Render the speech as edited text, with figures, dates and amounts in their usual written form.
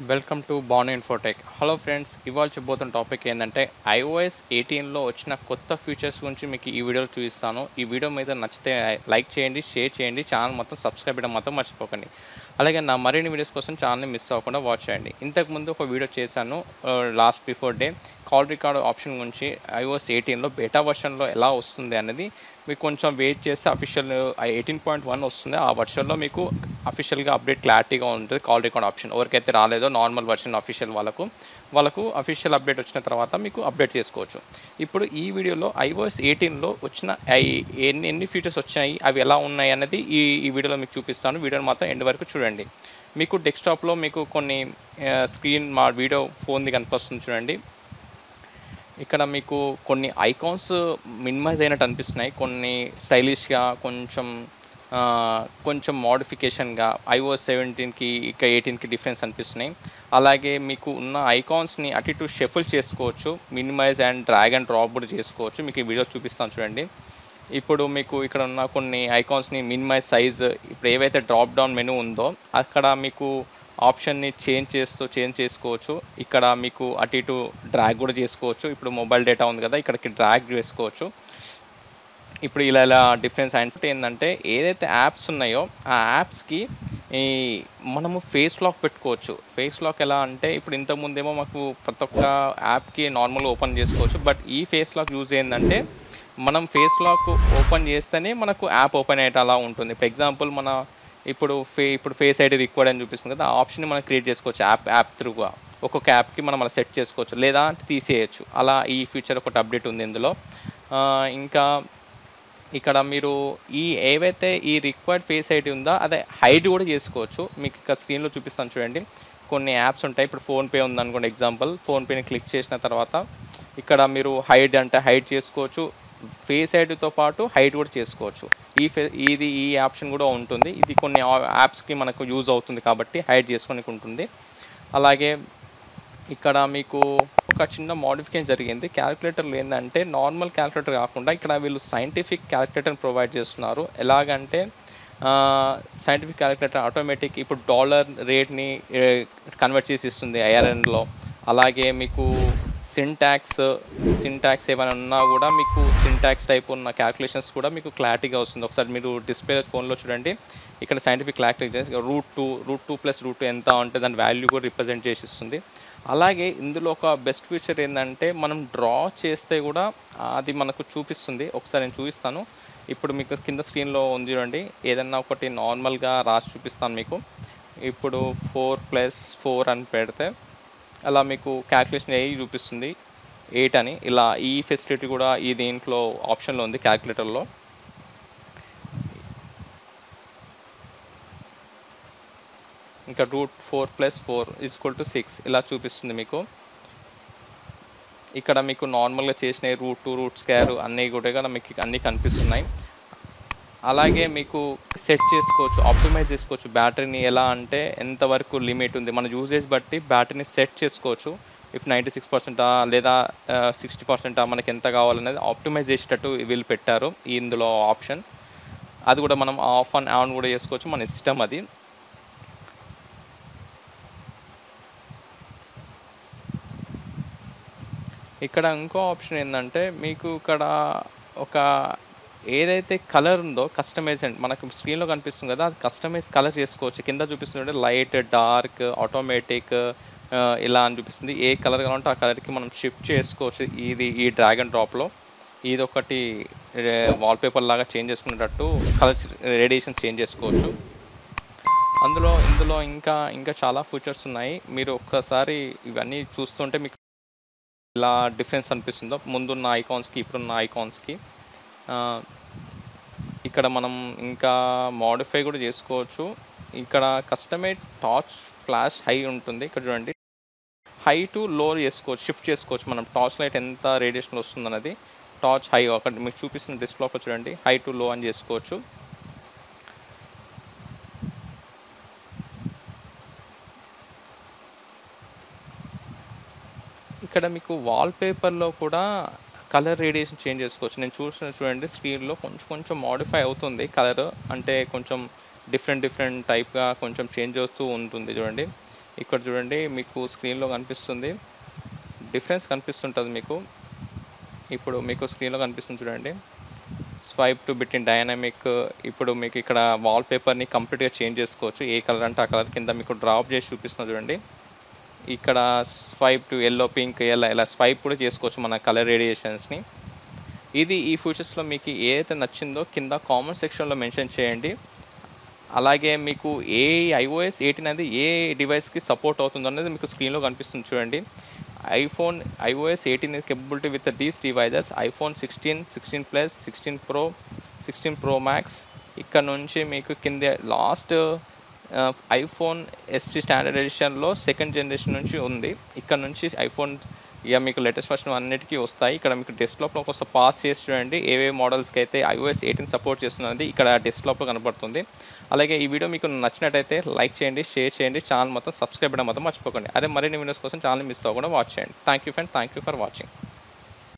Welcome to Bon Infotech. Hello friends, ఇవాళ చెప్పబోతున్న topic ఏంటంటే iOS 18లో వచ్చిన కొత్త ఫీచర్స్ గురించి మీకు ఈ వీడియోలో చూపిస్తాను. ఈ వీడియో మీద నచ్చితే లైక్ చేయండి, షేర్ చేయండి, ఛానల్ మొత్తం సబ్స్క్రైబ్ చేయడం మాత్రం మర్చిపోకండి. అలాగే నా మరిన్ని వీడియోస్ కోసం ఛానల్ని మిస్ అవ్వకుండా వాచ్ చేయండి. ఇంతకుముందు ఒక వీడియో చేశాను last before day call record option గురించి. iOS 18లో బేటా వర్షన్లో ఎలా వస్తుంది అనేది మీకు కొంచెం వెయిట్ చేస్తే అఫీషియల్ 18.1 వస్తుంది. ఆ వర్షన్లో మీకు అఫీషియల్గా అప్డేట్ క్లారిటీగా ఉంటుంది. కాల్ రికార్డ్ ఆప్షన్ ఎవరికైతే రాలేదో నార్మల్ వర్షన్ అఫీషియల్ వాళ్ళకు అఫీషియల్ అప్డేట్ వచ్చిన తర్వాత మీకు అప్డేట్ చేసుకోవచ్చు. ఇప్పుడు ఈ వీడియోలో iOS 18లో వచ్చిన ఎన్ని ఫీచర్స్ వచ్చాయి, అవి ఎలా ఉన్నాయి అనేది ఈ వీడియోలో మీకు చూపిస్తాను. వీడియోని మాత్రం ఎండ్ వరకు చూడండి. మీకు డెస్క్టాప్లో మీకు కొన్ని స్క్రీన్ మా వీడియో ఫోన్ది కనిపిస్తుంది చూడండి. ఇక్కడ మీకు కొన్ని ఐకాన్స్ మినిమైజ్ అయినట్టు అనిపిస్తున్నాయి. కొన్ని స్టైలిష్గా కొంచెం మోడిఫికేషన్గా iOS 17కి ఇక 18కి డిఫరెన్స్ అనిపిస్తున్నాయి. అలాగే మీకు ఉన్న ఐకాన్స్ని అటు ఇటు షఫుల్ చేసుకోవచ్చు. Minimize and drag and drop కూడా చేసుకోవచ్చు. మీకు ఈ వీడియో చూపిస్తాను చూడండి. ఇప్పుడు మీకు ఇక్కడ ఉన్న కొన్ని ఐకాన్స్ని మినిమైజ్ సైజ్, ఇప్పుడు ఏవైతే డ్రాప్ డౌన్ మెనూ ఉందో అక్కడ మీకు ఆప్షన్ని చేంజ్ చేసుకోవచ్చు. ఇక్కడ మీకు అటు ఇటు డ్రాగ్ కూడా చేసుకోవచ్చు. ఇప్పుడు మొబైల్ డేటా ఉంది కదా, ఇక్కడికి డ్రాగ్ చేసుకోవచ్చు. ఇప్పుడు ఇలా డిఫరెన్స్ ఏంటంటే ఏదైతే యాప్స్ ఉన్నాయో ఆ యాప్స్కి ఈ మనము ఫేస్ లాక్ పెట్టుకోవచ్చు. ఫేస్ లాక్ ఎలా అంటే ఇప్పుడు ఇంతకుముందేమో మాకు ప్రతి ఒక్క యాప్కి నార్మల్గా ఓపెన్ చేసుకోవచ్చు. బట్ ఈ ఫేస్ లాక్ యూజ్ ఏంటంటే మనం ఫేస్ లాక్ ఓపెన్ చేస్తేనే మనకు యాప్ ఓపెన్ అయ్యేటలా ఉంటుంది. ఫర్ ఎగ్జాంపుల్ ఇప్పుడు ఫేస్ ఐడి రిక్వైర్డ్ అని చూపిస్తుంది కదా, ఆ ఆప్షన్ని మనం క్రియేట్ చేసుకోవచ్చు యాప్ త్రూగా. ఒక్కొక్క యాప్కి మనం అలా సెట్ చేసుకోవచ్చు, లేదా తీసేయచ్చు. అలా ఈ ఫీచర్ ఒకటి అప్డేట్ ఉంది ఇందులో. ఇంకా ఇక్కడ మీరు ఏవైతే ఈ రిక్వైర్డ్ ఫేస్ ఐడి ఉందో అదే హైడ్ కూడా చేసుకోవచ్చు. మీకు ఇక్కడ స్క్రీన్లో చూపిస్తాను చూడండి. కొన్ని యాప్స్ ఉంటాయి. ఇప్పుడు ఫోన్పే ఉందనుకోండి, ఎగ్జాంపుల్ ఫోన్పేని క్లిక్ చేసిన తర్వాత ఇక్కడ మీరు హైడ్ అంటే హైడ్ చేసుకోవచ్చు. ఫేస్ ఐడితో పాటు హైడ్ కూడా చేసుకోవచ్చు. ఈ ఆప్షన్ కూడా ఉంటుంది. ఇది కొన్ని యాప్స్కి మనకు యూజ్ అవుతుంది కాబట్టి హైడ్ చేసుకోనికి ఉంటుంది. అలాగే ఇక్కడ మీకు ఒక చిన్న మోడిఫికేషన్ జరిగింది. క్యాలిక్యులేటర్లో ఏంటంటే నార్మల్ క్యాలిక్యులేటర్ కాకుండా ఇక్కడ వీళ్ళు సైంటిఫిక్ క్యాలిక్యులేటర్ని ప్రొవైడ్ చేస్తున్నారు. ఎలాగంటే సైంటిఫిక్ క్యాలిక్యులేటర్ ఆటోమేటిక్ ఇప్పుడు డాలర్ రేట్ని కన్వర్ట్ చేసి ఇస్తుంది ఐఆర్ఎన్లో. అలాగే మీకు సింటాక్స్ ఏమైనా ఉన్నా కూడా మీకు సింటాక్స్ టైప్ ఉన్న క్యాలిక్యులేషన్స్ కూడా మీకు క్లారిటీగా వస్తుంది. ఒకసారి మీరు డిస్ప్లే ఫోన్లో చూడండి. ఇక్కడ సైంటిఫిక్ క్యాలిక్యులేషన్స్ రూట్ టూ ఎంత అంటే దాని వాల్యూ కూడా రిప్రజెంట్ చేసి ఇస్తుంది. అలాగే ఇందులో ఒక బెస్ట్ ఫీచర్ ఏంటంటే మనం డ్రా చేస్తే కూడా అది మనకు చూపిస్తుంది. ఒకసారి నేను చూపిస్తాను. ఇప్పుడు మీకు కింద స్క్రీన్లో ఉంది చూడండి. ఏదన్నా ఒకటి నార్మల్గా రాసి చూపిస్తాను మీకు. ఇప్పుడు 4+4 అని పెడితే అలా మీకు క్యాలిక్యులేషన్ అయ్యి చూపిస్తుంది 8 అని. ఇలా ఈ ఫెసిలిటీ కూడా ఈ దీంట్లో ఆప్షన్లో ఉంది క్యాలిక్యులేటర్లో. ఇంకా √4+4 = 6 ఇలా చూపిస్తుంది మీకు. ఇక్కడ మీకు నార్మల్గా చేసిన రూట్2 అన్నీ కూడా మీకు అన్నీ కనిపిస్తున్నాయి. అలాగే మీకు సెట్ చేసుకోవచ్చు, ఆప్టిమైజ్ చేసుకోవచ్చు బ్యాటరీని. ఎలా అంటే ఎంతవరకు లిమిట్ ఉంది మన యూజేజ్ బట్టి బ్యాటరీని సెట్ చేసుకోవచ్చు. ఇఫ్ 96% లేదా 60% మనకి ఎంత కావాలనేది ఆప్టిమైజ్ చేసేటట్టు వీళ్ళు పెట్టారు ఇందులో ఆప్షన్. అది కూడా మనం ఆఫ్ అండ్ ఆన్ కూడా చేసుకోవచ్చు, మన ఇష్టం అది. ఇక్కడ ఇంకో ఆప్షన్ ఏంటంటే మీకు ఇక్కడ ఒక ఏదైతే కలర్ ఉందో కస్టమైజేషన్ మనకు స్క్రీన్లో కనిపిస్తుంది కదా, అది కస్టమైజ్ కలర్ చేసుకోవచ్చు. కింద చూపిస్తుంది లైట్, డార్క్, ఆటోమేటిక్ ఇలా అని చూపిస్తుంది. ఏ కలర్ కావాలంటే ఆ కలర్కి మనం షిఫ్ట్ చేసుకోవచ్చు. ఈ డ్రాగ్ అండ్ డ్రాప్లో ఇది ఒకటి వాల్పేపర్ లాగా చేంజ్ చేసుకునేటట్టు కలర్స్ రేడియేషన్ చేంజ్ చేసుకోవచ్చు. ఇందులో ఇంకా చాలా ఫీచర్స్ ఉన్నాయి. మీరు ఒక్కసారి ఇవన్నీ చూస్తుంటే మీకు ఇలా డిఫరెన్స్ అనిపిస్తుందో ముందున్న ఐకాన్స్కి ఇప్పుడున్న ఐకాన్స్కి. ఇక్కడ మనం ఇంకా మోడిఫై కూడా చేసుకోవచ్చు. ఇక్కడ కస్టమైజ్ టార్చ్ ఫ్లాష్ హై ఉంటుంది. ఇక్కడ చూడండి, హై టు లో చేసుకోవచ్చు, షిఫ్ట్ చేసుకోవచ్చు. మనం టార్చ్ లైట్ ఎంత రేడియేషన్ వస్తుందన్నది టార్చ్ హై అక్కడ మీకు చూపిస్తున్న డిస్ప్లేలో చూడండి, హై టు లో అని చేసుకోవచ్చు. ఇక్కడ మీకు వాల్పేపర్లో కూడా కలర్ రేడియేషన్ చేంజ్ చేసుకోవచ్చు. నేను చూడండి స్క్రీన్లో కొంచెం మోడిఫై అవుతుంది కలర్. అంటే కొంచెం డిఫరెంట్ టైప్గా కొంచెం చేంజ్ అవుతూ ఉంటుంది చూడండి. ఇక్కడ చూడండి మీకు స్క్రీన్లో కనిపిస్తుంది, డిఫరెన్స్ కనిపిస్తుంటుంది మీకు. ఇప్పుడు మీకు స్క్రీన్లో కనిపిస్తుంది చూడండి, స్వైప్ టు బిట్వీన్ డైనమిక్. ఇప్పుడు మీకు ఇక్కడ వాల్పేపర్ని కంప్లీట్గా చేంజ్ చేసుకోవచ్చు, ఏ కలర్ అంటే ఆ కలర్. కింద మీకు డ్రాప్ చేసి చూపిస్తుంది చూడండి, ఇక్కడ స్వైప్ టు ఎల్లో, పింక్, ఇలా స్వైప్ కూడా చేసుకోవచ్చు మన కలర్ రేడియేషన్స్ని. ఈ ఫీచర్స్లో మీకు ఏదైతే నచ్చిందో కింద కామెంట్ సెక్షన్లో మెన్షన్ చేయండి. అలాగే మీకు iOS 18 అనేది ఏ డివైస్కి సపోర్ట్ అవుతుందో అనేది మీకు స్క్రీన్లో కనిపిస్తుంది చూడండి. iOS 18 is capability with these devices: iPhone 16, 16 Plus, 16 Pro, 16 Pro Max. ఇక్కడ నుంచి మీకు కింద లాస్ట్ ఐఫోన్ SE స్టాండర్డ్ ఎడిషన్లో సెకండ్ జనరేషన్ నుంచి ఉంది. ఇక్కడ నుంచి ఐఫోన్ మీకు లేటెస్ట్ వర్షన్ అన్నిటికీ వస్తాయి. ఇక్కడ మీకు డెస్క్టాప్లో ఒకసారి పాస్ చేసి చూడండి ఏ మోడల్స్కి అయితే iOS 18 సపోర్ట్ చేస్తున్నది ఇక్కడ డెస్క్టాప్లో కనబడుతుంది. అలాగే ఈ వీడియో మీకు నచ్చినట్టయితే లైక్ చేయండి, షేర్ చేయండి, ఛానల్ మొత్తం సబ్స్క్రైబ్ చేయడం మొత్తం మర్చిపోకండి. మరిన్ని వీడియోస్ కోసం ఛానల్ మిస్ అవ్వకుండా వాచ్ చేయండి. Thank you friend, thank you for watching.